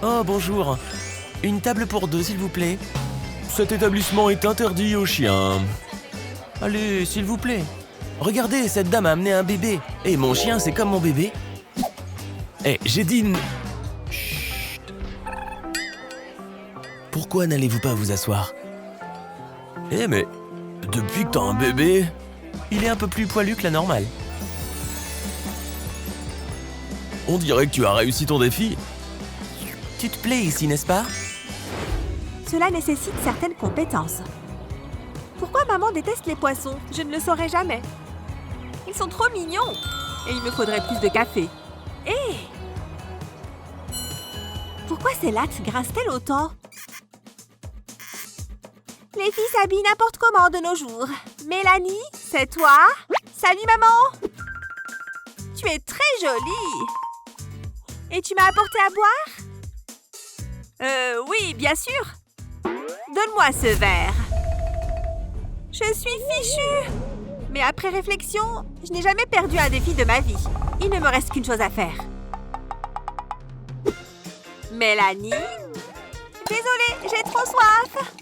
Oh, bonjour. Une table pour deux, s'il vous plaît. Cet établissement est interdit aux chiens. Allez, s'il vous plaît. Regardez, cette dame a amené un bébé. Et mon chien, c'est comme mon bébé. Eh, j'ai dit... Chut. Pourquoi n'allez-vous pas vous asseoir? Eh, mais... Depuis que t'as un bébé... Il est un peu plus poilu que la normale. On dirait que tu as réussi ton défi. Tu te plais ici, n'est-ce pas? Cela nécessite certaines compétences. Pourquoi maman déteste les poissons? Je ne le saurais jamais. Ils sont trop mignons. Et il me faudrait plus de café. Hé! Pourquoi ces lattes grincent-elles autant? Les filles s'habillent n'importe comment de nos jours. Mélanie, c'est toi? Salut maman! Tu es très jolie. Et tu m'as apporté à boire? Oui, bien sûr. Donne-moi ce verre. Je suis fichue. Mais après réflexion, je n'ai jamais perdu un défi de ma vie. Il ne me reste qu'une chose à faire. Mélanie? Désolée, j'ai trop soif.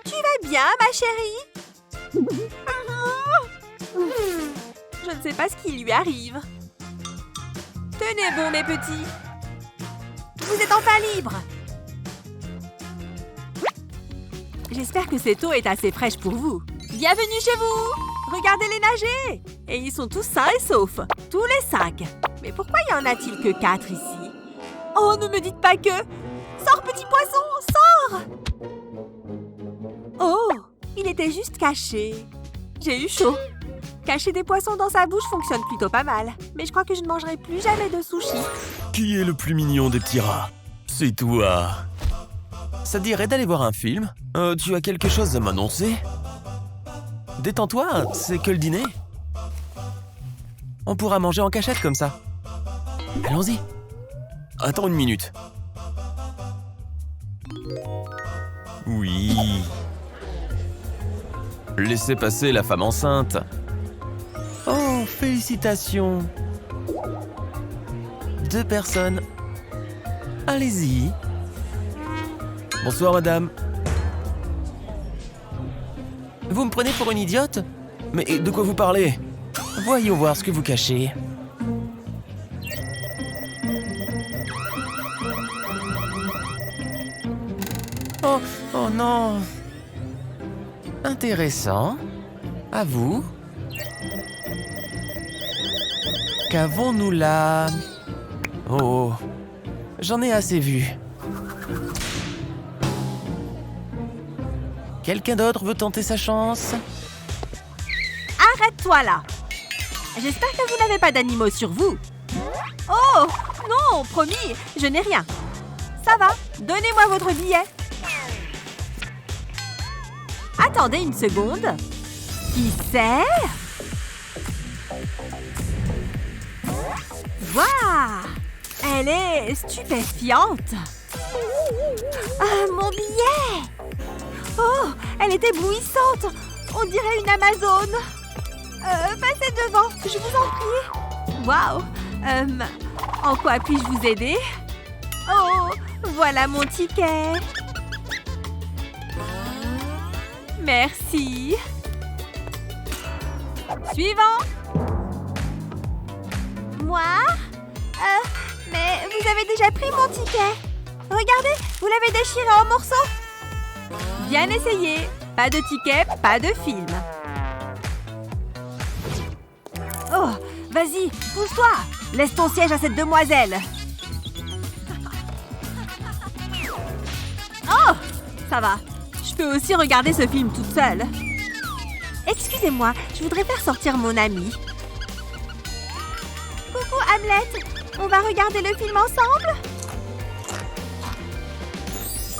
Tu vas bien, ma chérie? Je ne sais pas ce qui lui arrive. Tenez bon, mes petits. Vous êtes enfin libres. J'espère que cette eau est assez fraîche pour vous. Bienvenue chez vous. Regardez-les nager. Et ils sont tous sains et saufs. Tous les 5. Mais pourquoi y en a-t-il que 4 ici? Oh, ne me dites pas que... Sors, petit poisson, sors! Oh, il était juste caché. J'ai eu chaud. Cacher des poissons dans sa bouche fonctionne plutôt pas mal. Mais je crois que je ne mangerai plus jamais de sushi. Qui est le plus mignon des petits rats? C'est toi. Ça te dirait d'aller voir un film? Tu as quelque chose à m'annoncer? Détends-toi, c'est que le dîner. On pourra manger en cachette comme ça. Allons-y. Attends une minute. Oui. Laissez passer la femme enceinte. Oh, félicitations. 2 personnes. Allez-y. Bonsoir, madame. Vous me prenez pour une idiote? Mais de quoi vous parlez? Voyons voir ce que vous cachez. Oh, oh non. Intéressant. À vous. Qu'avons-nous là? Oh, j'en ai assez vu. Quelqu'un d'autre veut tenter sa chance? Arrête-toi là. J'espère que vous n'avez pas d'animaux sur vous. Oh, non, promis, je n'ai rien. Ça va, donnez-moi votre billet. Attendez une seconde. Qui c'est? Waouh! Elle est stupéfiante. Ah, mon billet! Oh, elle est éblouissante. On dirait une Amazone. Passez devant, je vous en prie. Waouh! En quoi puis-je vous aider? Oh, voilà mon ticket. Merci. Suivant. Moi? Mais vous avez déjà pris mon ticket. Regardez, vous l'avez déchiré en morceaux. Bien essayé. Pas de ticket, pas de film. Oh, vas-y, pousse-toi. Laisse ton siège à cette demoiselle. Oh, ça va. Je peux aussi regarder ce film toute seule. Excusez-moi, je voudrais faire sortir mon amie. Coucou Hamlet, on va regarder le film ensemble?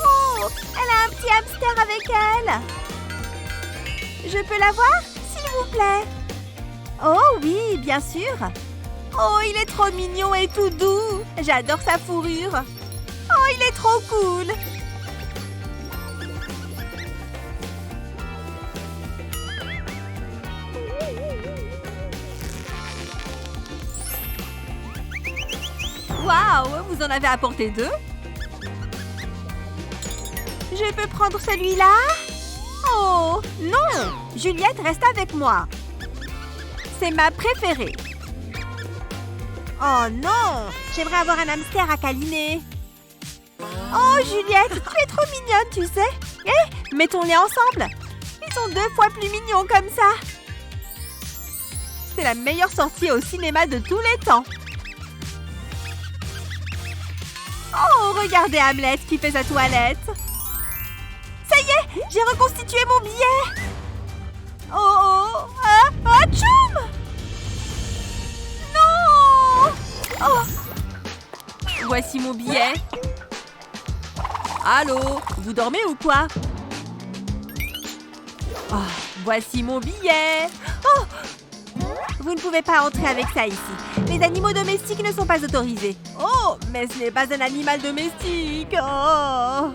Oh, elle a un petit hamster avec elle. Je peux la voir, s'il vous plaît? Oh oui, bien sûr. Oh, il est trop mignon et tout doux. J'adore sa fourrure. Oh, il est trop cool. Waouh, vous en avez apporté 2? Je peux prendre celui-là? Oh, non! Juliette, reste avec moi. C'est ma préférée. Oh non! J'aimerais avoir un hamster à câliner. Oh, Juliette, tu es trop mignonne, tu sais. Eh, mettons-les ensemble. Ils sont 2 fois plus mignons comme ça. C'est la meilleure sortie au cinéma de tous les temps. Oh, regardez Hamlet qui fait sa toilette. Ça y est, j'ai reconstitué mon billet. Oh, tchoum! Non! Oh! Voici mon billet. Allô, vous dormez ou quoi? Oh, voici mon billet. Oh! Vous ne pouvez pas entrer avec ça ici. Les animaux domestiques ne sont pas autorisés. Oh, mais ce n'est pas un animal domestique. Oh!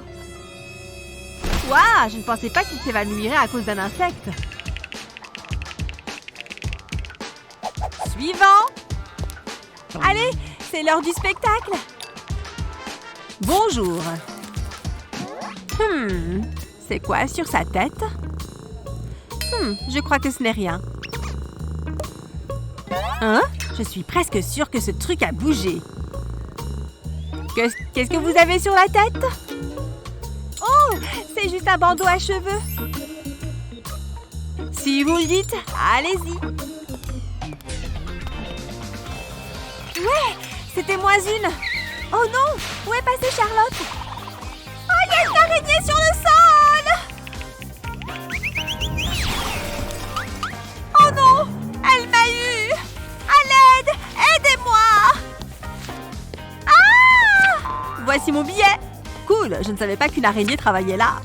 Ouah, je ne pensais pas qu'il s'évanouirait à cause d'un insecte. Suivant. Allez, c'est l'heure du spectacle. Bonjour. C'est quoi sur sa tête? Je crois que ce n'est rien. Hein? Je suis presque sûre que ce truc a bougé. Qu'est-ce que vous avez sur la tête? Oh, c'est juste un bandeau à cheveux. Si vous le dites, allez-y. Ouais, c'était moins une. Oh non, où est passée Charlotte? Oh, il y a une araignée sur le sol! Oh non, elle m'a eu! À l'aide, aidez-moi! Ah! Voici mon billet. Cool, je ne savais pas qu'une araignée travaillait là.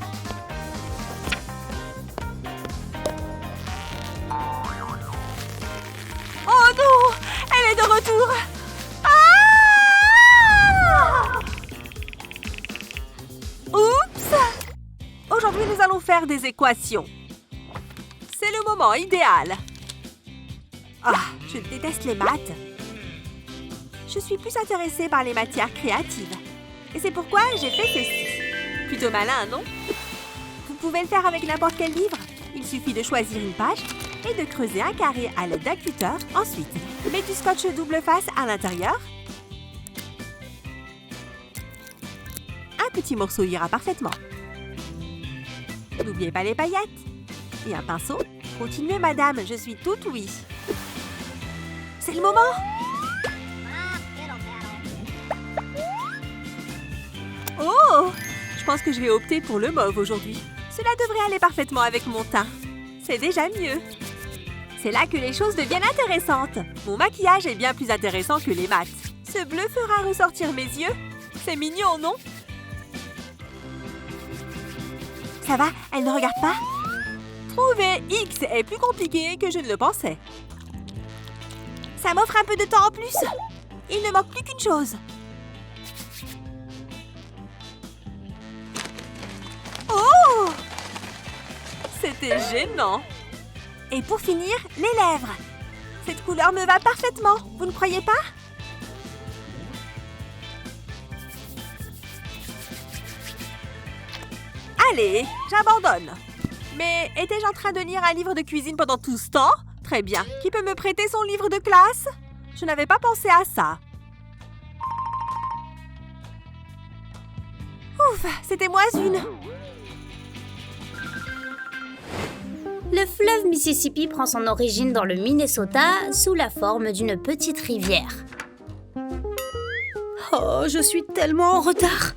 Oh non, elle est de retour. Oups! Aujourd'hui, nous allons faire des équations. C'est le moment idéal. Ah, je déteste les maths. Je suis plus intéressée par les matières créatives. Et c'est pourquoi j'ai fait ceci. Plutôt malin, non? Vous pouvez le faire avec n'importe quel livre. Il suffit de choisir une page et de creuser un carré à l'aide d'un cutter. Ensuite, mets du scotch double face à l'intérieur. Un petit morceau ira parfaitement. N'oubliez pas les paillettes. Et un pinceau. Continuez, madame, je suis toute oui. C'est le moment! Oh! Je pense que je vais opter pour le mauve aujourd'hui. Cela devrait aller parfaitement avec mon teint. C'est déjà mieux. C'est là que les choses deviennent intéressantes. Mon maquillage est bien plus intéressant que les maths. Ce bleu fera ressortir mes yeux. C'est mignon, non? Ça va? Elle ne regarde pas? Trouver X est plus compliqué que je ne le pensais. Ça m'offre un peu de temps en plus. Il ne manque plus qu'une chose. Oh! C'était gênant. Et pour finir, les lèvres. Cette couleur me va parfaitement, vous ne croyez pas? Allez, j'abandonne. Mais étais-je en train de lire un livre de cuisine pendant tout ce temps? Très bien. Qui peut me prêter son livre de classe? Je n'avais pas pensé à ça. Ouf, c'était moins une. Le fleuve Mississippi prend son origine dans le Minnesota sous la forme d'une petite rivière. Oh, je suis tellement en retard.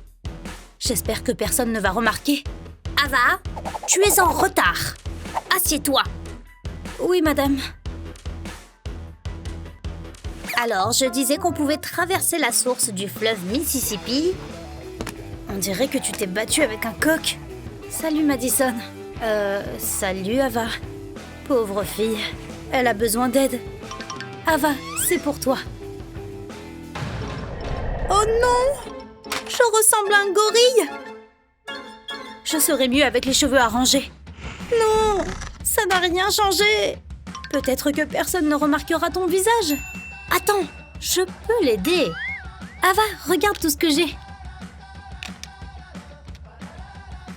J'espère que personne ne va remarquer. Ava, tu es en retard. Assieds-toi. Oui, madame. Alors, je disais qu'on pouvait traverser la source du fleuve Mississippi. On dirait que tu t'es battue avec un coq. Salut, Madison. Salut, Ava. Pauvre fille, elle a besoin d'aide. Ava, c'est pour toi. Oh non! Je ressemble à un gorille. Je serais mieux avec les cheveux arrangés. Non, ça n'a rien changé. Peut-être que personne ne remarquera ton visage. Attends, je peux l'aider. Ava, regarde tout ce que j'ai.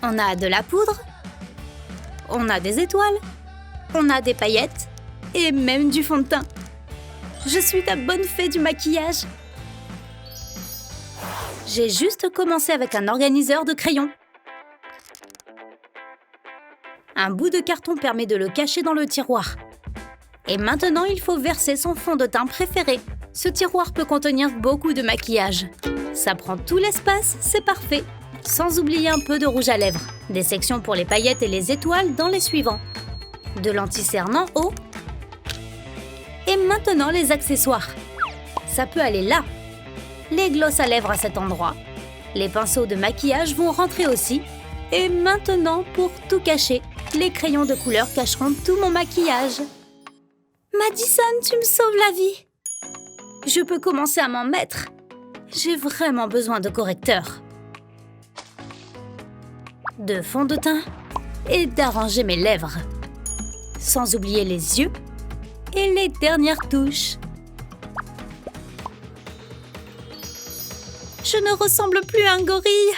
On a de la poudre. On a des étoiles. On a des paillettes. Et même du fond de teint. Je suis ta bonne fée du maquillage. J'ai juste commencé avec un organiseur de crayons. Un bout de carton permet de le cacher dans le tiroir. Et maintenant, il faut verser son fond de teint préféré. Ce tiroir peut contenir beaucoup de maquillage. Ça prend tout l'espace, c'est parfait. Sans oublier un peu de rouge à lèvres. Des sections pour les paillettes et les étoiles dans les suivants. De l'anti-cerne en haut. Et maintenant, les accessoires. Ça peut aller là. Les glosses à lèvres à cet endroit. Les pinceaux de maquillage vont rentrer aussi. Et maintenant, pour tout cacher, les crayons de couleur cacheront tout mon maquillage. Madison, tu me sauves la vie. Je peux commencer à m'en mettre. J'ai vraiment besoin de correcteur. De fond de teint et d'arranger mes lèvres. Sans oublier les yeux et les dernières touches. Je ne ressemble plus à un gorille.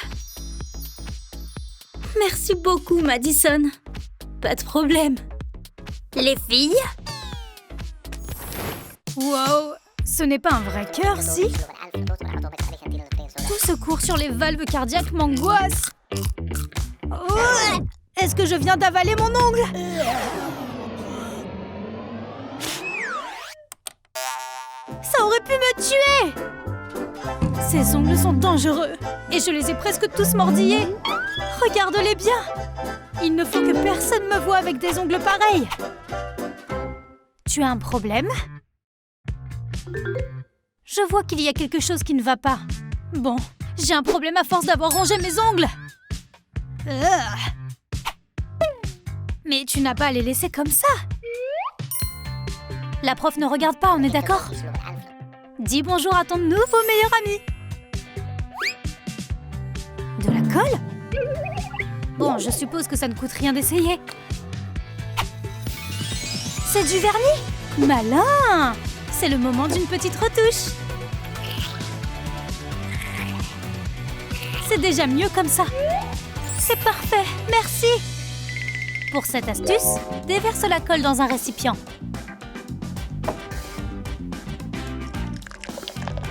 Merci beaucoup, Madison. Pas de problème. Les filles? Wow, ce n'est pas un vrai cœur, si? Tout ce cours sur les valves cardiaques m'angoisse. Oh, est-ce que je viens d'avaler mon ongle? Ça aurait pu me tuer! Ces ongles sont dangereux et je les ai presque tous mordillés. Regarde-les bien! Il ne faut que personne me voie avec des ongles pareils. Tu as un problème? Je vois qu'il y a quelque chose qui ne va pas. Bon, j'ai un problème à force d'avoir rongé mes ongles. Mais tu n'as pas à les laisser comme ça. La prof ne regarde pas, on est d'accord? Dis bonjour à ton nouveau meilleur ami. De la colle? Bon, je suppose que ça ne coûte rien d'essayer. C'est du vernis? Malin! C'est le moment d'une petite retouche. C'est déjà mieux comme ça. C'est parfait, merci. Pour cette astuce, déverse la colle dans un récipient.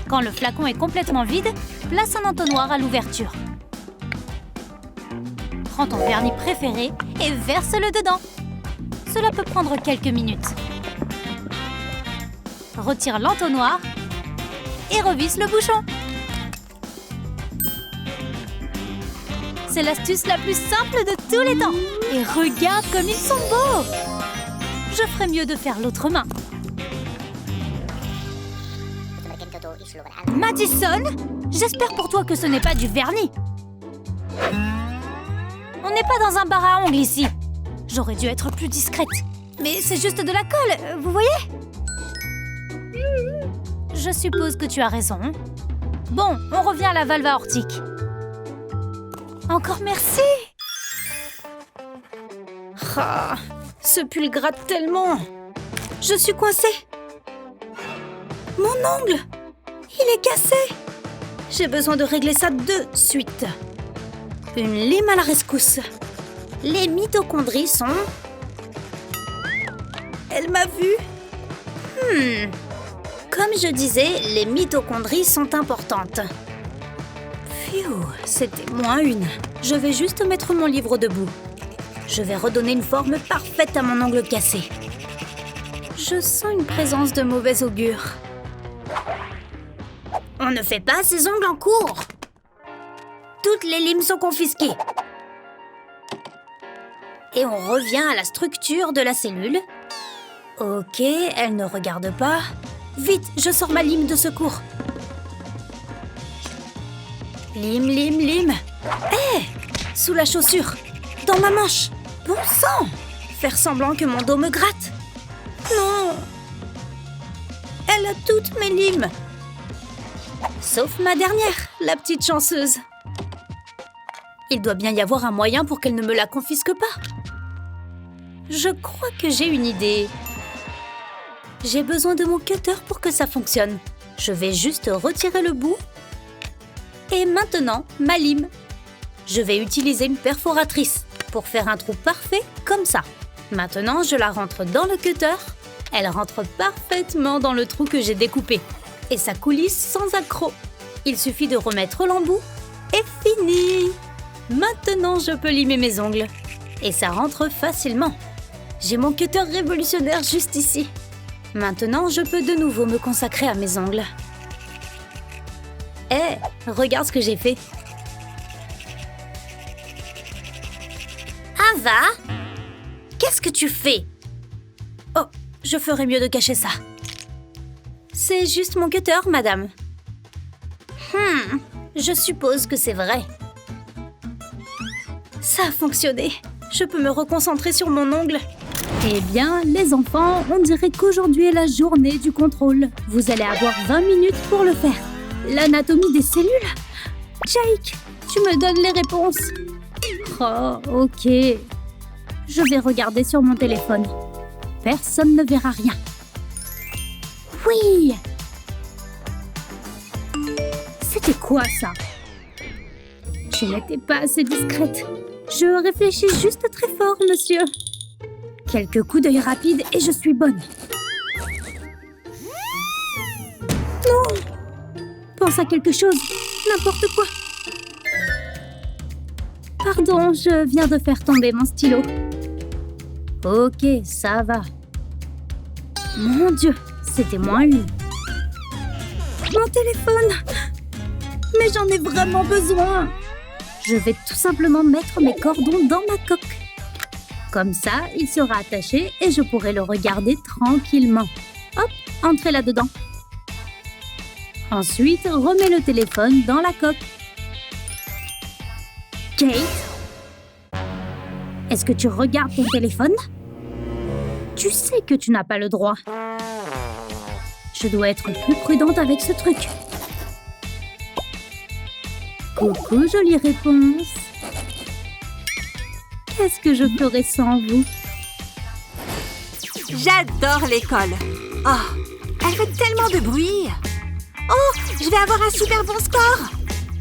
Quand le flacon est complètement vide, place un entonnoir à l'ouverture. Prends ton vernis préféré et verse-le dedans. Cela peut prendre quelques minutes. Retire l'entonnoir et revisse le bouchon. C'est l'astuce la plus simple de tous les temps. Et regarde comme ils sont beaux! Je ferais mieux de faire l'autre main. Madison, j'espère pour toi que ce n'est pas du vernis. On n'est pas dans un bar à ongles ici. J'aurais dû être plus discrète. Mais c'est juste de la colle, vous voyez? Je suppose que tu as raison. Bon, on revient à la valve aortique. Encore merci! Ah, ce pull gratte tellement. Je suis coincée. Mon ongle! Il est cassé. J'ai besoin de régler ça de suite. Une lime à la rescousse. Les mitochondries sont... Elle m'a vue. Comme je disais, les mitochondries sont importantes. Phew, c'était moins une. Je vais juste mettre mon livre debout. Je vais redonner une forme parfaite à mon ongle cassé. Je sens une présence de mauvais augure. On ne fait pas ses ongles en cours. Toutes les limes sont confisquées. Et on revient à la structure de la cellule. Ok, elle ne regarde pas. Vite, je sors ma lime de secours. Lime, lime, lime. Hé! Sous la chaussure. Dans ma manche. Bon sang! Faire semblant que mon dos me gratte. Non! Elle a toutes mes limes. Sauf ma dernière, la petite chanceuse. Il doit bien y avoir un moyen pour qu'elle ne me la confisque pas. Je crois que j'ai une idée. J'ai besoin de mon cutter pour que ça fonctionne. Je vais juste retirer le bout. Et maintenant, ma lime. Je vais utiliser une perforatrice pour faire un trou parfait comme ça. Maintenant, je la rentre dans le cutter. Elle rentre parfaitement dans le trou que j'ai découpé. Et ça coulisse sans accroc. Il suffit de remettre l'embout et fini! Maintenant, je peux limer mes ongles. Et ça rentre facilement. J'ai mon cutter révolutionnaire juste ici. Maintenant, je peux de nouveau me consacrer à mes ongles. Hé, regarde ce que j'ai fait. Ava, qu'est-ce que tu fais? Oh, je ferais mieux de cacher ça. C'est juste mon cutter, madame. Je suppose que c'est vrai. Ça a fonctionné. Je peux me reconcentrer sur mon ongle. Eh bien, les enfants, on dirait qu'aujourd'hui est la journée du contrôle. Vous allez avoir 20 minutes pour le faire. L'anatomie des cellules? Jake, tu me donnes les réponses. Oh, ok. Je vais regarder sur mon téléphone. Personne ne verra rien. Oui! C'était quoi ça? Je n'étais pas assez discrète. Je réfléchis juste très fort, monsieur. Quelques coups d'œil rapides et je suis bonne. Non! Pense à quelque chose, n'importe quoi. Pardon, je viens de faire tomber mon stylo. Ok, ça va. Mon Dieu, c'était moins lui. Mon téléphone! Mais j'en ai vraiment besoin. Je vais tout simplement mettre mes cordons dans ma coque. Comme ça, il sera attaché et je pourrai le regarder tranquillement. Hop, entrez là-dedans. Ensuite, remets le téléphone dans la coque. Kate, est-ce que tu regardes ton téléphone? Tu sais que tu n'as pas le droit. Je dois être plus prudente avec ce truc. Coucou, jolie réponse. Qu'est-ce que je ferais sans vous? J'adore l'école. Oh, elle fait tellement de bruit. Oh, je vais avoir un super bon score.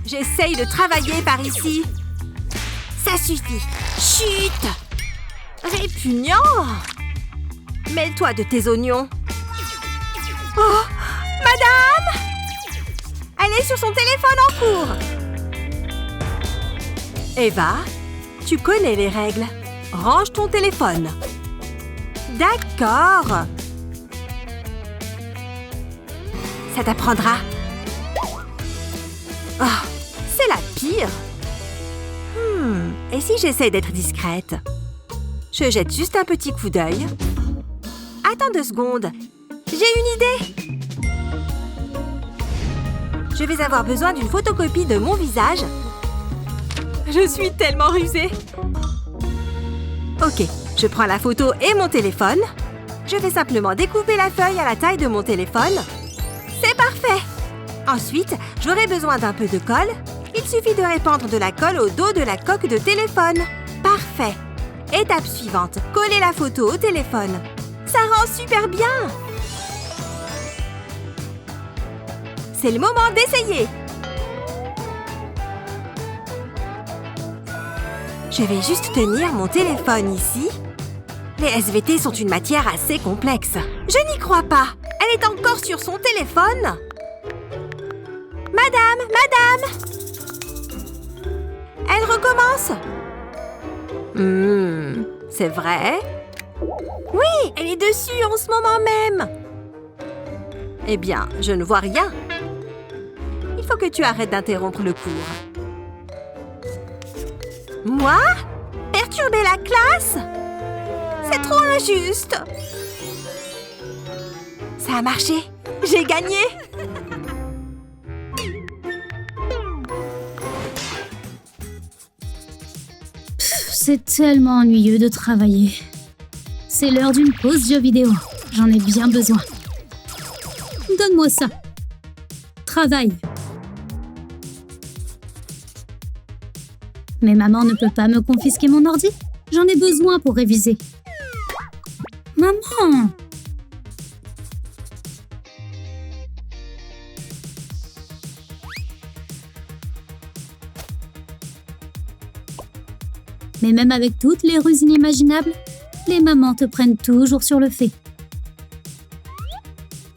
J'essaye de travailler par ici. Ça suffit. Chut! Répugnant! Mêle-toi de tes oignons. Oh, madame! Elle est sur son téléphone en cours. Eva, tu connais les règles. Range ton téléphone. D'accord. Ça t'apprendra. Oh, c'est la pire. Et si j'essaie d'être discrète? Je jette juste un petit coup d'œil. Attends 2 secondes. J'ai une idée. Je vais avoir besoin d'une photocopie de mon visage. Je suis tellement rusée. Ok, je prends la photo et mon téléphone. Je vais simplement découper la feuille à la taille de mon téléphone. C'est parfait. Ensuite, j'aurai besoin d'un peu de colle. Il suffit de répandre de la colle au dos de la coque de téléphone. Parfait. Étape suivante, coller la photo au téléphone. Ça rend super bien. C'est le moment d'essayer. Je vais juste tenir mon téléphone ici. Les SVT sont une matière assez complexe. Je n'y crois pas. Elle est encore sur son téléphone. Madame, madame! Elle recommence. C'est vrai? Oui, elle est dessus en ce moment même. Eh bien, je ne vois rien. Il faut que tu arrêtes d'interrompre le cours. Moi? Perturber la classe? C'est trop injuste. Ça a marché. J'ai gagné. C'est tellement ennuyeux de travailler. C'est l'heure d'une pause jeu vidéo. J'en ai bien besoin. Donne-moi ça. Travaille. Mais maman ne peut pas me confisquer mon ordi. J'en ai besoin pour réviser. Maman! Mais même avec toutes les ruses inimaginables, les mamans te prennent toujours sur le fait.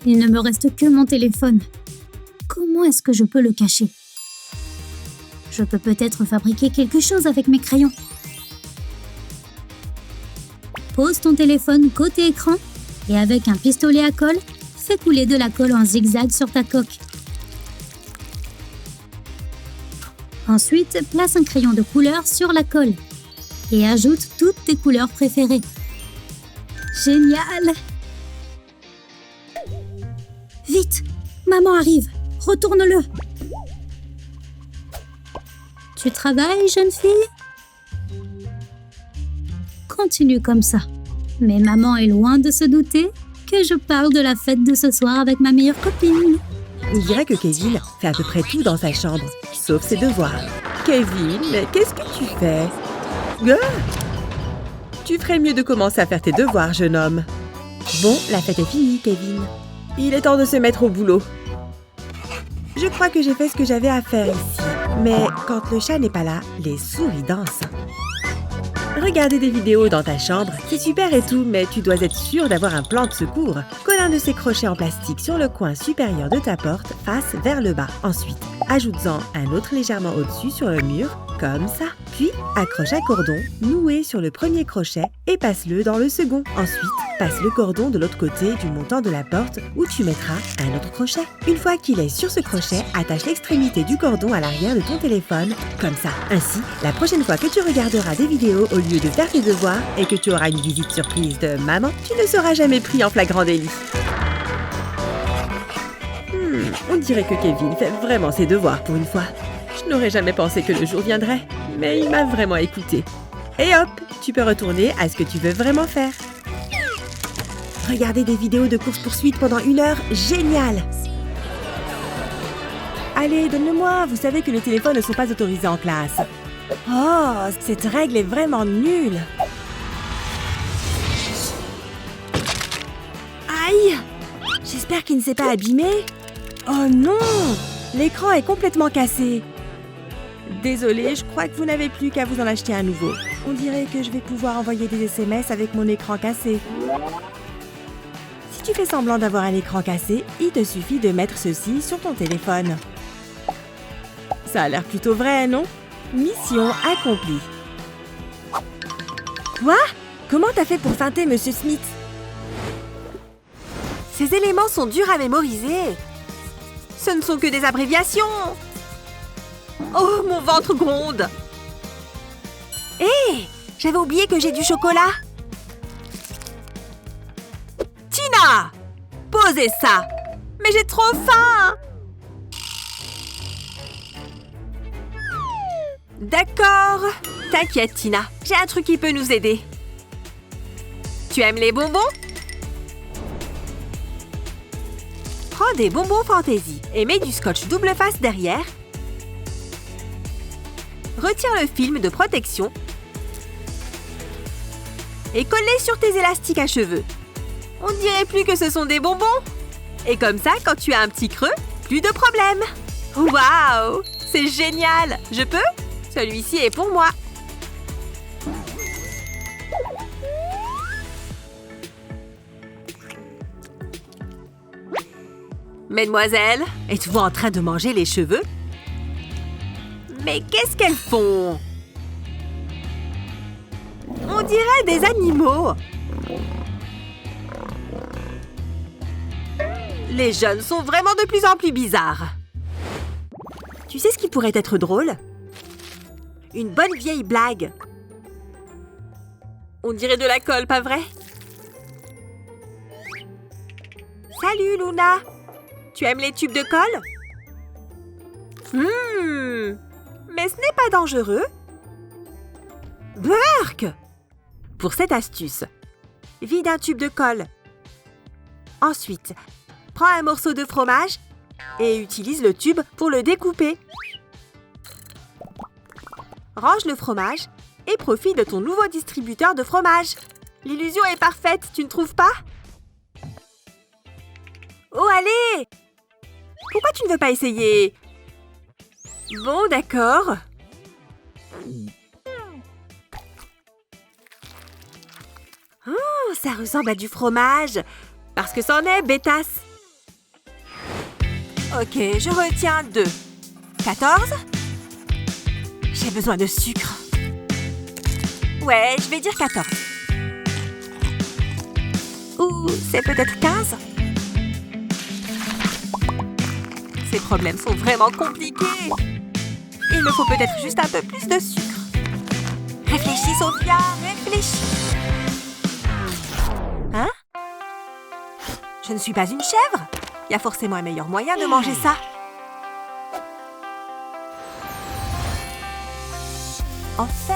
Il ne me reste que mon téléphone. Comment est-ce que je peux le cacher? Je peux peut-être fabriquer quelque chose avec mes crayons. Pose ton téléphone côté écran et avec un pistolet à colle, fais couler de la colle en zigzag sur ta coque. Ensuite, place un crayon de couleur sur la colle et ajoute toutes tes couleurs préférées. Génial! Vite! Maman arrive! Retourne-le! Tu travailles, jeune fille? Continue comme ça. Mais maman est loin de se douter que je parle de la fête de ce soir avec ma meilleure copine. On dirait que Kevin fait à peu près tout dans sa chambre, sauf ses devoirs. Kevin, mais qu'est-ce que tu fais? Tu ferais mieux de commencer à faire tes devoirs, jeune homme. Bon, la fête est finie, Kevin. Il est temps de se mettre au boulot. Je crois que j'ai fait ce que j'avais à faire ici. Mais quand le chat n'est pas là, les souris dansent. Regarder des vidéos dans ta chambre, c'est super et tout, mais tu dois être sûr d'avoir un plan de secours. Colle un de ces crochets en plastique sur le coin supérieur de ta porte, face vers le bas. Ensuite, ajoute-en un autre légèrement au-dessus sur le mur, comme ça. Puis, accroche un cordon noué sur le premier crochet et passe-le dans le second. Ensuite, passe le cordon de l'autre côté du montant de la porte où tu mettras un autre crochet. Une fois qu'il est sur ce crochet, attache l'extrémité du cordon à l'arrière de ton téléphone, comme ça. Ainsi, la prochaine fois que tu regarderas des vidéos au lieu de faire tes devoirs et que tu auras une visite surprise de maman, tu ne seras jamais pris en flagrant délit. On dirait que Kevin fait vraiment ses devoirs pour une fois. Je n'aurais jamais pensé que le jour viendrait, mais il m'a vraiment écouté. Et hop, tu peux retourner à ce que tu veux vraiment faire. Regarder des vidéos de course-poursuite pendant 1 heure, génial! Allez, donne-le-moi, vous savez que les téléphones ne sont pas autorisés en classe. Oh, cette règle est vraiment nulle. Aïe! J'espère qu'il ne s'est pas abîmé. Oh non! L'écran est complètement cassé. Désolée, je crois que vous n'avez plus qu'à vous en acheter un nouveau. On dirait que je vais pouvoir envoyer des SMS avec mon écran cassé. Si tu fais semblant d'avoir un écran cassé, il te suffit de mettre ceci sur ton téléphone. Ça a l'air plutôt vrai, non? Mission accomplie. Quoi? Comment t'as fait pour feinter Monsieur Smith? Ces éléments sont durs à mémoriser. Ce ne sont que des abréviations. Oh, mon ventre gronde. Hé, j'avais oublié que j'ai du chocolat. Tina! Posez ça. Mais j'ai trop faim. D'accord. T'inquiète, Tina. J'ai un truc qui peut nous aider. Tu aimes les bonbons? Prends des bonbons fantaisie et mets du scotch double face derrière. Retire le film de protection et colle-les sur tes élastiques à cheveux. On ne dirait plus que ce sont des bonbons. Et comme ça, quand tu as un petit creux, plus de problème. Waouh! C'est génial! Je peux? Celui-ci est pour moi. Mesdemoiselles, êtes-vous en train de manger les cheveux? Mais qu'est-ce qu'elles font? On dirait des animaux. Les jeunes sont vraiment de plus en plus bizarres. Tu sais ce qui pourrait être drôle? Une bonne vieille blague. On dirait de la colle, pas vrai? Salut, Luna. Tu aimes les tubes de colle? Mais ce n'est pas dangereux. Burk! Pour cette astuce, vide un tube de colle. Ensuite, prends un morceau de fromage et utilise le tube pour le découper. Range le fromage et profite de ton nouveau distributeur de fromage. L'illusion est parfaite, tu ne trouves pas? Oh, allez! Pourquoi tu ne veux pas essayer? Bon, d'accord. Ça ressemble à du fromage. Parce que c'en est, bêtasse. Ok, je retiens 2. 14. J'ai besoin de sucre. Ouais, je vais dire 14. Ou c'est peut-être 15. Ces problèmes sont vraiment compliqués. Il me faut peut-être juste un peu plus de sucre. Réfléchis, Sophia, réfléchis. Hein? Je ne suis pas une chèvre. Il y a forcément un meilleur moyen de manger ça. En fait...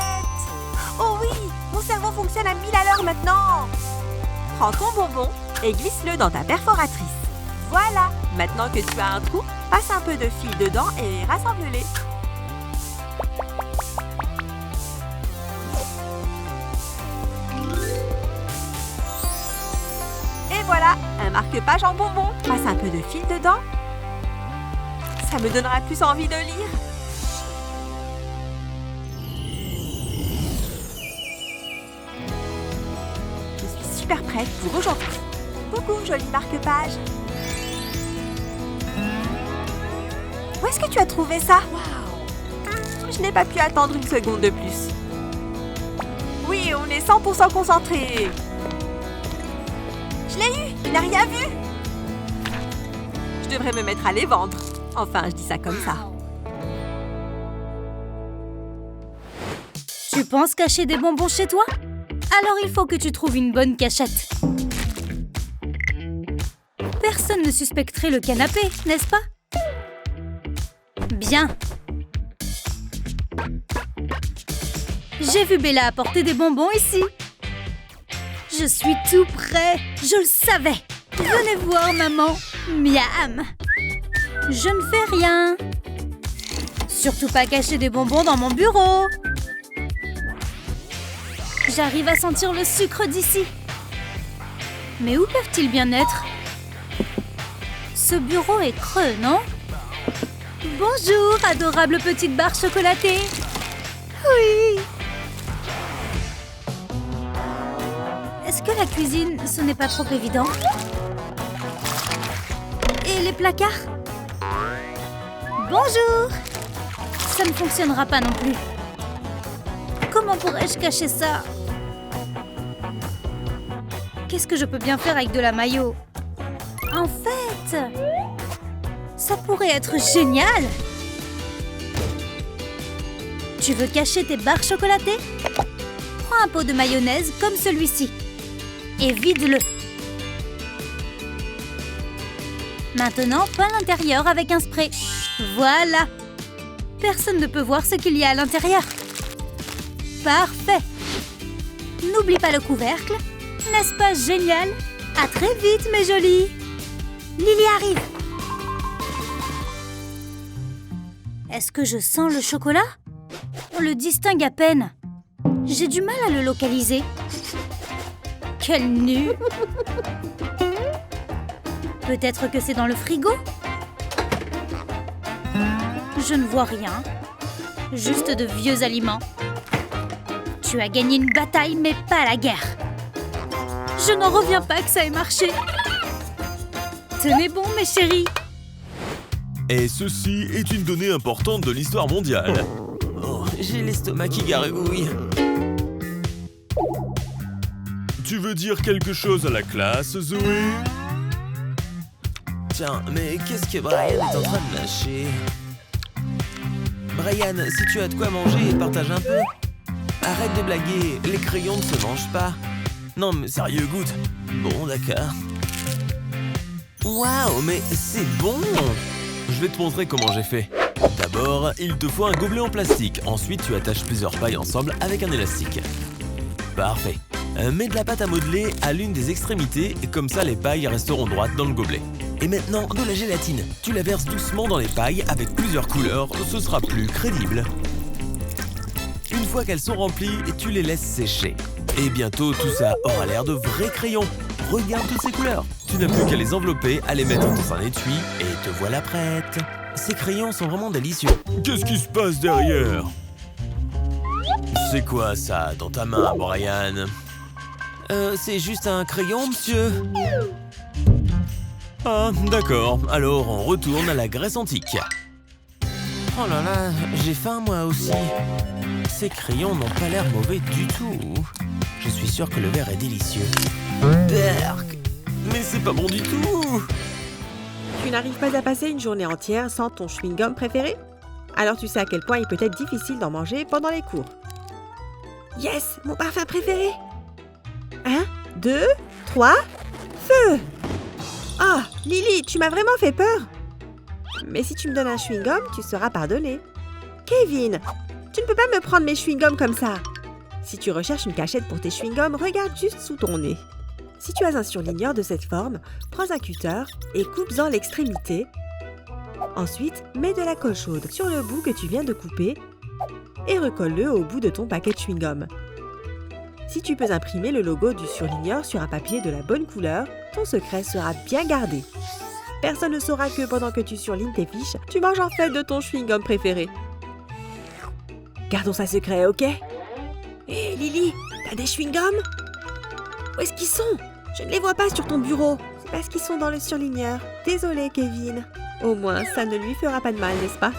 Oh oui! Mon cerveau fonctionne à 1000 à l'heure maintenant! Prends ton bonbon et glisse-le dans ta perforatrice. Voilà! Maintenant que tu as un trou, passe un peu de fil dedans et rassemble-les. Et voilà! Un marque-page en bonbon. Passe un peu de fil dedans. Ça me donnera plus envie de lire. Super prête pour aujourd'hui. Coucou, joli marque-page. Où est-ce que tu as trouvé ça? Je n'ai pas pu attendre une seconde de plus. Oui, on est 100% concentrés. Je l'ai eu, il n'a rien vu. Je devrais me mettre à les vendre. Enfin, je dis ça comme ça. Tu penses cacher des bonbons chez toi? Alors il faut que tu trouves une bonne cachette. Personne ne suspecterait le canapé, n'est-ce pas? Bien. J'ai vu Bella apporter des bonbons ici. Je suis tout prêt. Je le savais. Venez voir, maman. Miam. Je ne fais rien. Surtout pas cacher des bonbons dans mon bureau. J'arrive à sentir le sucre d'ici. Mais où peuvent-ils bien être? Ce bureau est creux, non? Bonjour, adorable petite barre chocolatée. Oui. Est-ce que la cuisine, ce n'est pas trop évident? Et les placards? Bonjour. Ça ne fonctionnera pas non plus. Comment pourrais-je cacher ça? Qu'est-ce que je peux bien faire avec de la mayo? En fait, ça pourrait être génial! Tu veux cacher tes barres chocolatées? Prends un pot de mayonnaise comme celui-ci et vide-le. Maintenant, peins l'intérieur avec un spray. Voilà! Personne ne peut voir ce qu'il y a à l'intérieur. Parfait! N'oublie pas le couvercle. N'est-ce pas génial? À très vite, mes jolis! Lily arrive! Est-ce que je sens le chocolat? On le distingue à peine. J'ai du mal à le localiser. Quel nu! Peut-être que c'est dans le frigo? Je ne vois rien. Juste de vieux aliments. Tu as gagné une bataille, mais pas la guerre. Je n'en reviens pas que ça ait marché. Tenez bon, mes chéris. Et ceci est une donnée importante de l'histoire mondiale. Oh, j'ai l'estomac qui gargouille. Tu veux dire quelque chose à la classe, Zoé? Tiens, mais qu'est-ce que Brian est en train de lâcher? Brian, si tu as de quoi manger, partage un peu. Arrête de blaguer, les crayons ne se mangent pas. Non mais sérieux, goûte. Bon, d'accord. Waouh, mais c'est bon! Je vais te montrer comment j'ai fait. D'abord, il te faut un gobelet en plastique. Ensuite, tu attaches plusieurs pailles ensemble avec un élastique. Parfait. Mets de la pâte à modeler à l'une des extrémités, et comme ça les pailles resteront droites dans le gobelet. Et maintenant, de la gélatine. Tu la verses doucement dans les pailles avec plusieurs couleurs, ce sera plus crédible. Une fois qu'elles sont remplies, tu les laisses sécher. Et bientôt, tout ça aura l'air de vrais crayons. Regarde toutes ces couleurs. Tu n'as plus qu'à les envelopper, à les mettre dans un étui, et te voilà prête. Ces crayons sont vraiment délicieux. Qu'est-ce qui se passe derrière? C'est quoi ça, dans ta main, Brian? C'est juste un crayon, monsieur. Ah, d'accord. Alors, on retourne à la Grèce antique. Oh là là, j'ai faim moi aussi. Ces crayons n'ont pas l'air mauvais du tout. Je suis sûr que le verre est délicieux. Berk, mais c'est pas bon du tout. Tu n'arrives pas à passer une journée entière sans ton chewing-gum préféré? Alors tu sais à quel point il peut être difficile d'en manger pendant les cours. Yes, mon parfum préféré! 1, 2, 3, feu! Ah, Lily, tu m'as vraiment fait peur! Mais si tu me donnes un chewing-gum, tu seras pardonné. Kevin, tu ne peux pas me prendre mes chewing-gums comme ça. Si tu recherches une cachette pour tes chewing-gums, regarde juste sous ton nez. Si tu as un surligneur de cette forme, prends un cutter et coupe-en l'extrémité. Ensuite, mets de la colle chaude sur le bout que tu viens de couper et recolle-le au bout de ton paquet de chewing-gum. Si tu peux imprimer le logo du surligneur sur un papier de la bonne couleur, ton secret sera bien gardé. Personne ne saura que pendant que tu surlignes tes fiches, tu manges en fait de ton chewing-gum préféré. Gardons ça secret, ok? Hé, Lily, t'as des chewing-gums? Où est-ce qu'ils sont? Je ne les vois pas sur ton bureau. C'est parce qu'ils sont dans le surligneur. Désolée, Kevin. Au moins, ça ne lui fera pas de mal, n'est-ce pas?